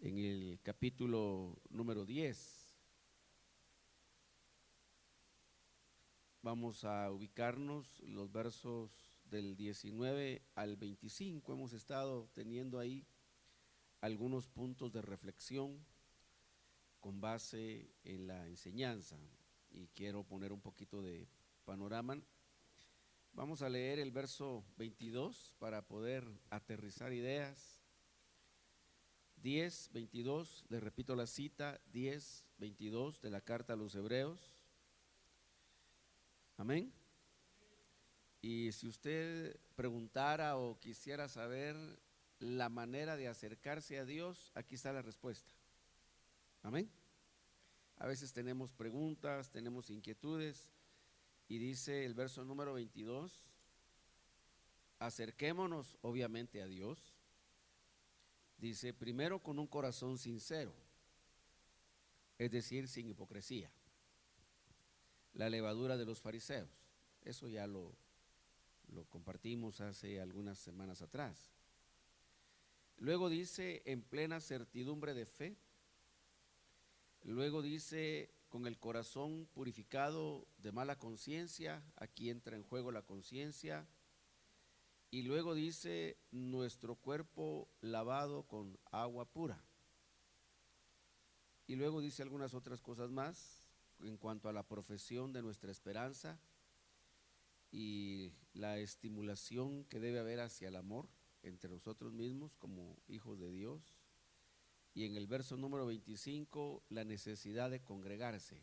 en el capítulo número 10. Vamos a ubicarnos los versos del 19 al 25. Hemos estado teniendo ahí algunos puntos de reflexión con base en la enseñanza y quiero poner un poquito de panorama. Vamos a leer el verso 22 para poder aterrizar ideas. 10, 22, le repito la cita, 10, 22 de la carta a los Hebreos. Amén. Y si usted preguntara o quisiera saber la manera de acercarse a Dios, aquí está la respuesta. Amén. A veces tenemos preguntas, tenemos inquietudes y dice el verso número 22, acerquémonos obviamente a Dios. Dice, primero con un corazón sincero, es decir, sin hipocresía. La levadura de los fariseos, eso ya lo compartimos hace algunas semanas atrás. Luego dice, en plena certidumbre de fe. Luego dice, con el corazón purificado de mala conciencia, aquí entra en juego la conciencia. Y luego dice, nuestro cuerpo lavado con agua pura. Y luego dice algunas otras cosas más en cuanto a la profesión de nuestra esperanza y la estimulación que debe haber hacia el amor entre nosotros mismos como hijos de Dios. Y en el verso número 25, la necesidad de congregarse,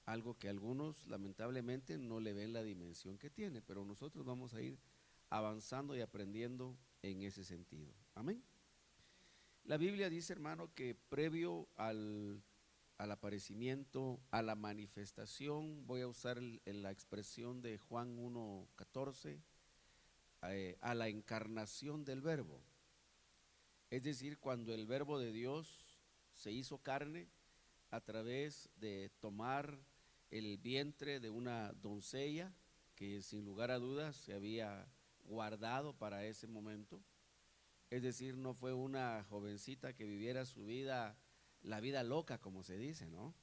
algo que algunos lamentablemente no le ven la dimensión que tiene, pero nosotros vamos a ir avanzando y aprendiendo en ese sentido. Amén. La Biblia dice, hermano, que previo al aparecimiento, a la manifestación, voy a usar la expresión de Juan 1:14, a la encarnación del verbo. Es decir, cuando el verbo de Dios se hizo carne a través de tomar el vientre de una doncella que sin lugar a dudas se había guardado para ese momento. Es decir, no fue una jovencita que viviera su vida, la vida loca, como se dice, ¿no?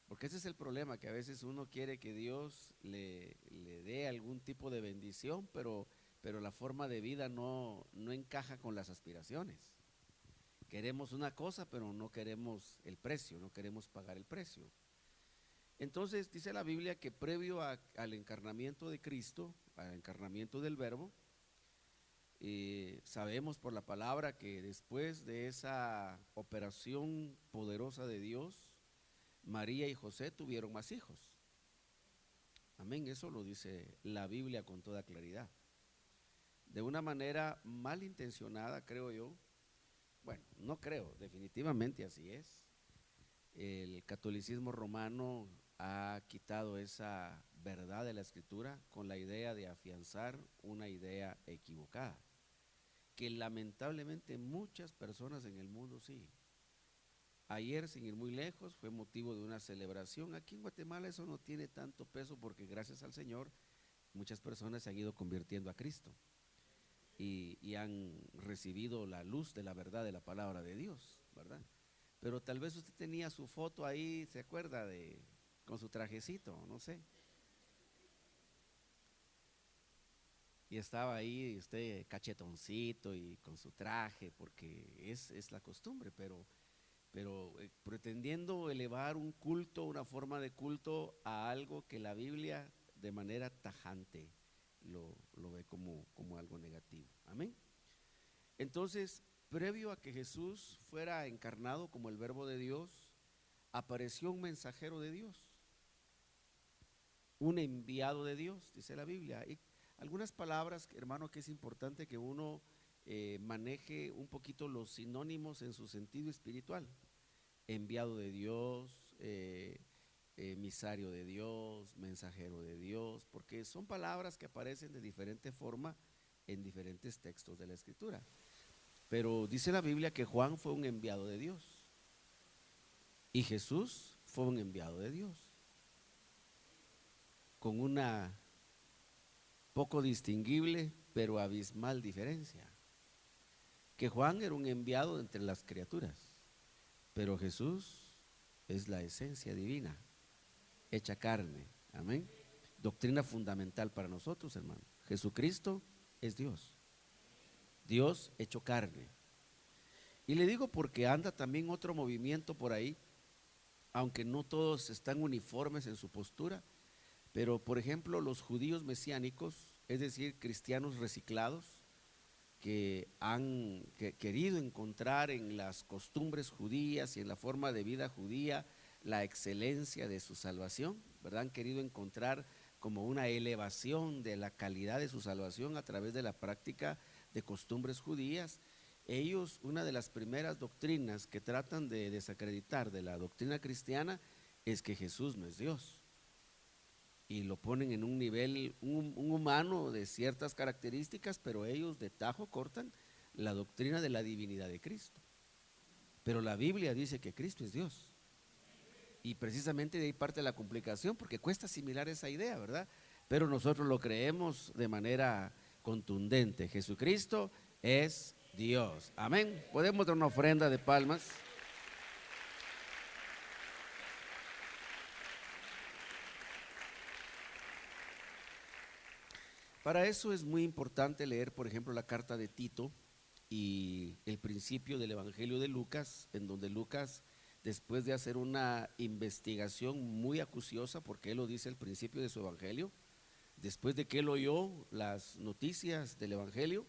Porque ese es el problema, que a veces uno quiere que Dios le dé algún tipo de bendición, pero la forma de vida no encaja con las aspiraciones. Queremos una cosa, pero no queremos el precio, no queremos pagar el precio. Entonces dice la Biblia que previo al encarnamiento de Cristo, al encarnamiento del Verbo, sabemos por la palabra que después de esa operación poderosa de Dios, María y José tuvieron más hijos. Amén, eso lo dice la Biblia con toda claridad. De una manera malintencionada, creo yo, bueno, no creo, definitivamente así es. El catolicismo romano ha quitado esa verdad de la Escritura con la idea de afianzar una idea equivocada, que lamentablemente muchas personas en el mundo siguen. Ayer, sin ir muy lejos, fue motivo de una celebración. Aquí en Guatemala eso no tiene tanto peso porque gracias al Señor muchas personas se han ido convirtiendo a Cristo y han recibido la luz de la verdad de la palabra de Dios, ¿verdad? Pero tal vez usted tenía su foto ahí, ¿se acuerda? Con su trajecito, no sé. Y estaba ahí usted cachetoncito y con su traje, porque es la costumbre, pero pretendiendo elevar un culto, una forma de culto a algo que la Biblia de manera tajante lo ve como algo negativo. Amén. Entonces, previo a que Jesús fuera encarnado como el Verbo de Dios, apareció un mensajero de Dios, un enviado de Dios, dice la Biblia. Y algunas palabras, hermano, que es importante que uno maneje un poquito los sinónimos en su sentido espiritual. Enviado de Dios, emisario de Dios, mensajero de Dios, porque son palabras que aparecen de diferente forma en diferentes textos de la Escritura. Pero dice la Biblia que Juan fue un enviado de Dios y Jesús fue un enviado de Dios, con una poco distinguible pero abismal diferencia. que Juan era un enviado entre las criaturas, pero Jesús es la esencia divina, hecha carne. Amén. Doctrina fundamental para nosotros, hermano. Jesucristo es Dios, Dios hecho carne. Y le digo porque anda también otro movimiento por ahí, aunque no todos están uniformes en su postura, pero por ejemplo los judíos mesiánicos, es decir, cristianos reciclados, que han querido encontrar en las costumbres judías y en la forma de vida judía la excelencia de su salvación, ¿verdad? Han querido encontrar como una elevación de la calidad de su salvación a través de la práctica de costumbres judías. Ellos, una de las primeras doctrinas que tratan de desacreditar de la doctrina cristiana es que Jesús no es Dios, y lo ponen en un nivel, un humano de ciertas características, pero ellos de tajo cortan la doctrina de la divinidad de Cristo. Pero la Biblia dice que Cristo es Dios, y precisamente de ahí parte la complicación, porque cuesta asimilar esa idea, ¿verdad? Pero nosotros lo creemos de manera contundente: Jesucristo es Dios. Amén. Podemos dar una ofrenda de palmas. Para eso es muy importante leer, por ejemplo, la carta de Tito y el principio del Evangelio de Lucas, en donde Lucas, después de hacer una investigación muy acuciosa, porque él lo dice al principio de su Evangelio, después de que él oyó las noticias del Evangelio,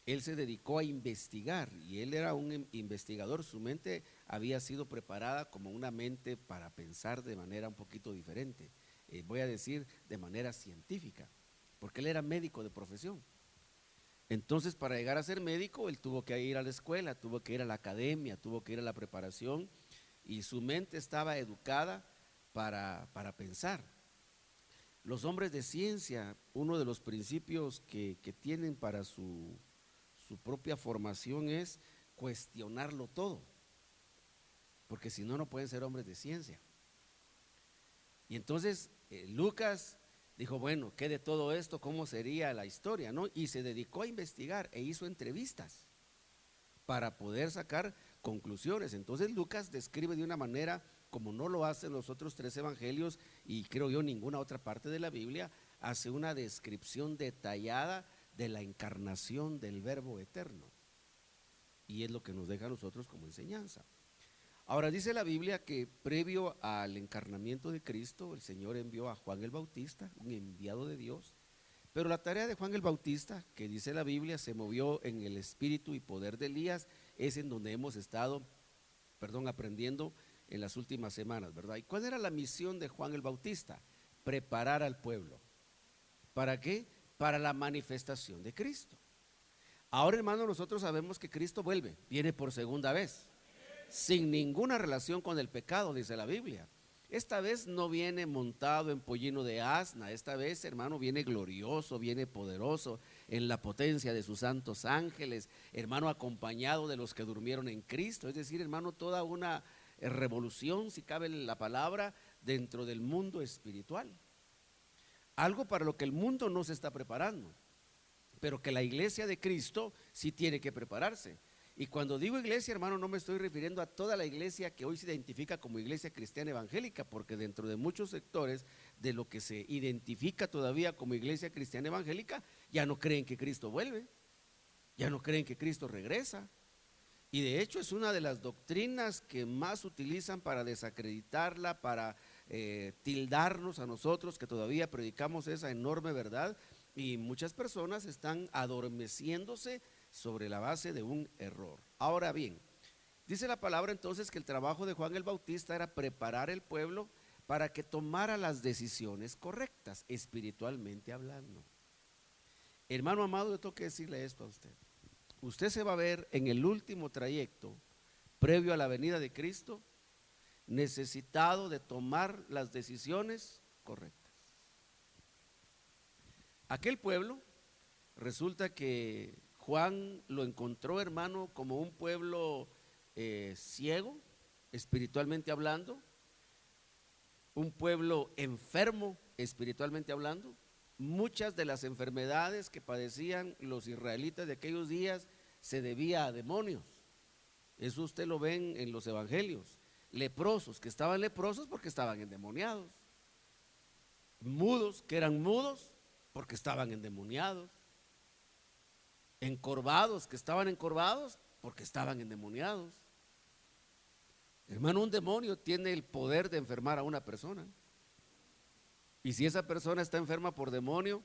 él se dedicó a investigar, y él era un investigador. Su mente había sido preparada como una mente para pensar de manera un poquito diferente, voy a decir de manera científica, porque él era médico de profesión. Entonces, para llegar a ser médico, él tuvo que ir a la escuela, tuvo que ir a la academia, tuvo que ir a la preparación, y su mente estaba educada para pensar. Los hombres de ciencia, uno de los principios que tienen para su propia formación es cuestionarlo todo, porque si no, no pueden ser hombres de ciencia. Y entonces Lucas dijo, bueno, ¿qué de todo esto? ¿Cómo sería la historia? ¿No? Y se dedicó a investigar e hizo entrevistas para poder sacar conclusiones. Entonces Lucas describe de una manera como no lo hacen los otros tres evangelios, y creo yo ninguna otra parte de la Biblia, hace una descripción detallada de la encarnación del Verbo eterno, y es lo que nos deja a nosotros como enseñanza. Ahora dice la Biblia que previo al encarnamiento de Cristo, el Señor envió a Juan el Bautista, un enviado de Dios, pero la tarea de Juan el Bautista, que dice la Biblia, se movió en el espíritu y poder de Elías, es en donde hemos estado, aprendiendo en las últimas semanas, ¿verdad? ¿Y cuál era la misión de Juan el Bautista? Preparar al pueblo. ¿Para qué? Para la manifestación de Cristo. Ahora, hermano, nosotros sabemos que Cristo vuelve, viene por segunda vez, sin ninguna relación con el pecado, dice la Biblia. Esta vez no viene montado en pollino de asna, esta vez, hermano, viene glorioso, viene poderoso en la potencia de sus santos ángeles, hermano, acompañado de los que durmieron en Cristo. Es decir, hermano, toda una revolución, si cabe la palabra, dentro del mundo espiritual. Algo para lo que el mundo no se está preparando, pero que la iglesia de Cristo sí tiene que prepararse. Y cuando digo iglesia, hermano, no me estoy refiriendo a toda la iglesia que hoy se identifica como iglesia cristiana evangélica, porque dentro de muchos sectores de lo que se identifica todavía como iglesia cristiana evangélica, ya no creen que Cristo vuelve, ya no creen que Cristo regresa. Y de hecho es una de las doctrinas que más utilizan para desacreditarla, para tildarnos a nosotros que todavía predicamos esa enorme verdad, y muchas personas están adormeciéndose sobre la base de un error. Ahora bien, dice la palabra entonces que el trabajo de Juan el Bautista era preparar el pueblo para que tomara las decisiones correctas, espiritualmente hablando. Hermano amado, yo tengo que decirle esto a usted. Usted se va a ver en el último trayecto, previo a la venida de Cristo, necesitado de tomar las decisiones correctas. Aquel pueblo, resulta que Juan lo encontró, hermano, como un pueblo ciego, espiritualmente hablando, un pueblo enfermo, espiritualmente hablando. Muchas de las enfermedades que padecían los israelitas de aquellos días se debía a demonios. Eso usted lo ven en los evangelios. Leprosos que estaban leprosos porque estaban endemoniados. Mudos que eran mudos porque estaban endemoniados. Encorvados que estaban encorvados porque estaban endemoniados. Hermano, un demonio tiene el poder de enfermar a una persona. Y si esa persona está enferma por demonio,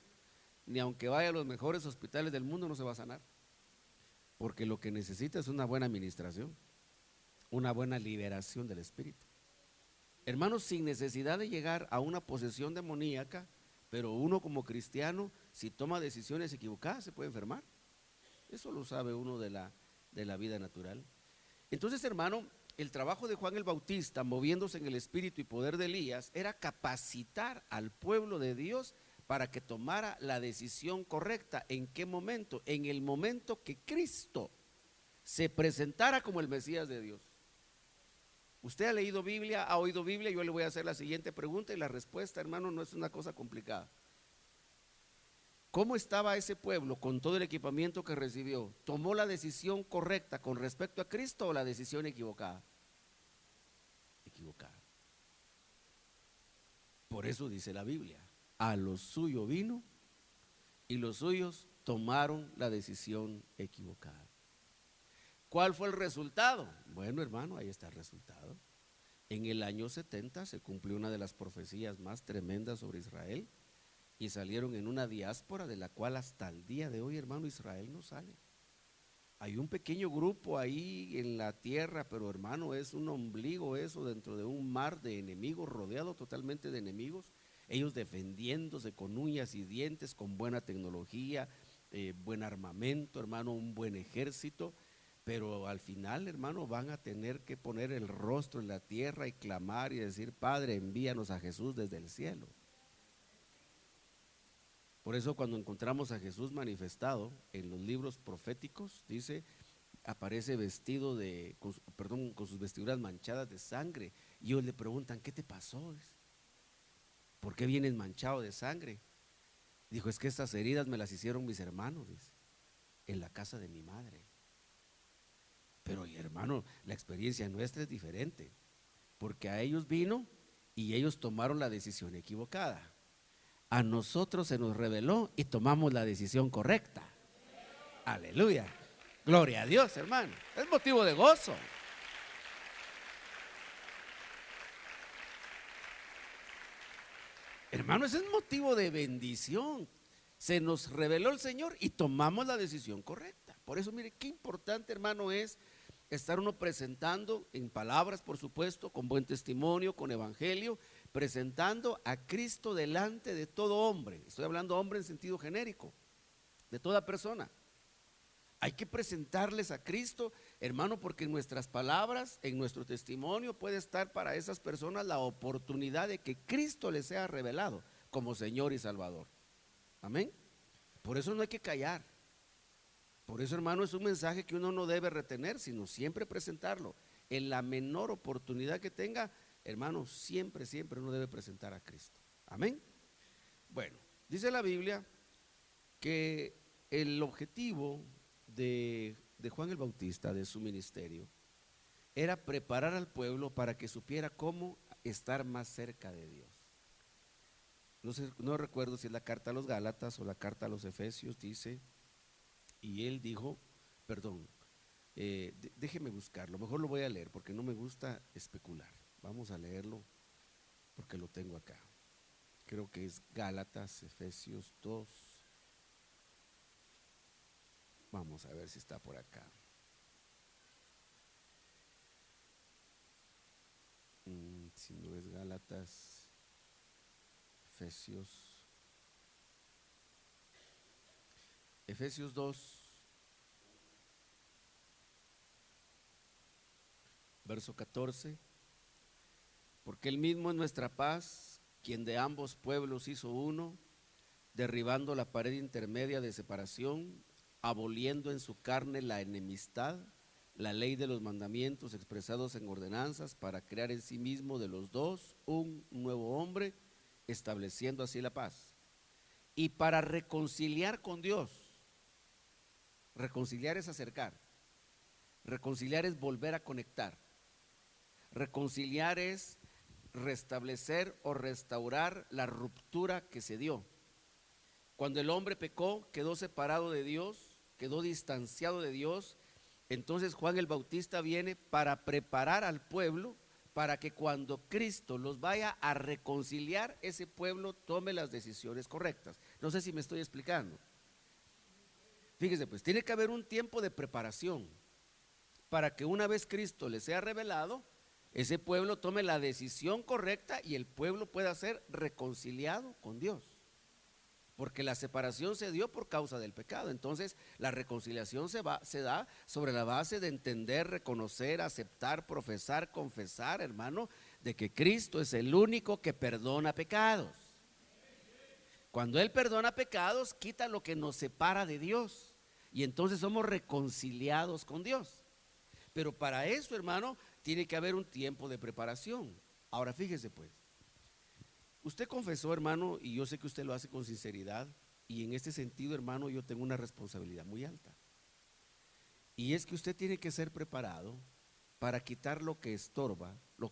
ni aunque vaya a los mejores hospitales del mundo no se va a sanar. Porque lo que necesita es una buena administración, una buena liberación del espíritu. Hermanos, sin necesidad de llegar a una posesión demoníaca, pero uno como cristiano, si toma decisiones equivocadas, se puede enfermar. Eso lo sabe uno de la vida natural. Entonces, hermano, el trabajo de Juan el Bautista, moviéndose en el espíritu y poder de Elías, era capacitar al pueblo de Dios para que tomara la decisión correcta. ¿En qué momento? En el momento que Cristo se presentara como el Mesías de Dios. Usted ha leído Biblia, ha oído Biblia. Yo le voy a hacer la siguiente pregunta y la respuesta, hermano, no es una cosa complicada. ¿Cómo estaba ese pueblo con todo el equipamiento que recibió? ¿Tomó la decisión correcta con respecto a Cristo o la decisión equivocada? Equivocada. Por eso dice la Biblia, a lo suyo vino y los suyos tomaron la decisión equivocada. ¿Cuál fue el resultado? Bueno, hermano, ahí está el resultado. En el año 70 se cumplió una de las profecías más tremendas sobre Israel y salieron en una diáspora de la cual hasta el día de hoy, hermano, Israel no sale. Hay un pequeño grupo ahí en la tierra, pero hermano, es un ombligo eso dentro de un mar de enemigos, rodeado totalmente de enemigos, ellos defendiéndose con uñas y dientes, con buena tecnología, buen armamento, hermano, un buen ejército, pero al final, hermano, van a tener que poner el rostro en la tierra y clamar y decir, Padre, envíanos a Jesús desde el cielo. Por eso cuando encontramos a Jesús manifestado en los libros proféticos, dice, aparece vestido con sus vestiduras manchadas de sangre. Y ellos le preguntan, ¿qué te pasó? ¿Por qué vienes manchado de sangre? Dijo, es que estas heridas me las hicieron mis hermanos, dice, en la casa de mi madre. Pero hermano, la experiencia nuestra es diferente, porque a ellos vino y ellos tomaron la decisión equivocada. A nosotros se nos reveló y tomamos la decisión correcta. Aleluya. Gloria a Dios, hermano. Es motivo de gozo. Hermano, ese es motivo de bendición. Se nos reveló el Señor y tomamos la decisión correcta. Por eso, mire, qué importante, hermano, es estar uno presentando en palabras, por supuesto, con buen testimonio, con evangelio, presentando a Cristo delante de todo hombre. Estoy hablando hombre en sentido genérico, de toda persona. Hay que presentarles a Cristo, hermano, porque en nuestras palabras, en nuestro testimonio puede estar para esas personas la oportunidad de que Cristo les sea revelado como Señor y Salvador. Amén. Por eso no hay que callar. Por eso, hermano, es un mensaje que uno no debe retener, sino siempre presentarlo. En la menor oportunidad que tenga, hermano, siempre uno debe presentar a Cristo. Amén. Bueno, dice la Biblia que el objetivo de Juan el Bautista, de su ministerio, era preparar al pueblo para que supiera cómo estar más cerca de Dios. No recuerdo si es la carta a los Gálatas o la carta a los Efesios, dice, y él dijo, perdón, déjeme buscarlo, mejor lo voy a leer porque no me gusta especular. Vamos a leerlo porque lo tengo acá. Creo que es Gálatas, Efesios 2. Vamos a ver si está por acá. Si no es Gálatas, Efesios 2, verso 14. Porque Él mismo es nuestra paz, quien de ambos pueblos hizo uno, derribando la pared intermedia de separación, aboliendo en su carne la enemistad, la ley de los mandamientos expresados en ordenanzas, para crear en sí mismo de los dos un nuevo hombre, estableciendo así la paz. Y para reconciliar con Dios Reconciliar es acercar. Reconciliar es volver a conectar. Reconciliar es restablecer o restaurar la ruptura que se dio. Cuando el hombre pecó, quedó separado de Dios, quedó distanciado de Dios. Entonces Juan el Bautista viene para preparar al pueblo para que cuando Cristo los vaya a reconciliar, ese pueblo tome las decisiones correctas. No sé si me estoy explicando. Fíjese, pues tiene que haber un tiempo de preparación para que una vez Cristo le sea revelado, ese pueblo tome la decisión correcta y el pueblo pueda ser reconciliado con Dios. Porque la separación se dio por causa del pecado. Entonces la reconciliación se da sobre la base de entender, reconocer, aceptar, profesar, confesar, hermano, de que Cristo es el único que perdona pecados. Cuando Él perdona pecados, quita lo que nos separa de Dios y entonces somos reconciliados con Dios. Pero para eso, hermano, tiene que haber un tiempo de preparación. Ahora fíjese pues, usted confesó, hermano, y yo sé que usted lo hace con sinceridad, y en este sentido, hermano, yo tengo una responsabilidad muy alta. Y es que usted tiene que ser preparado para quitar lo que estorba, lo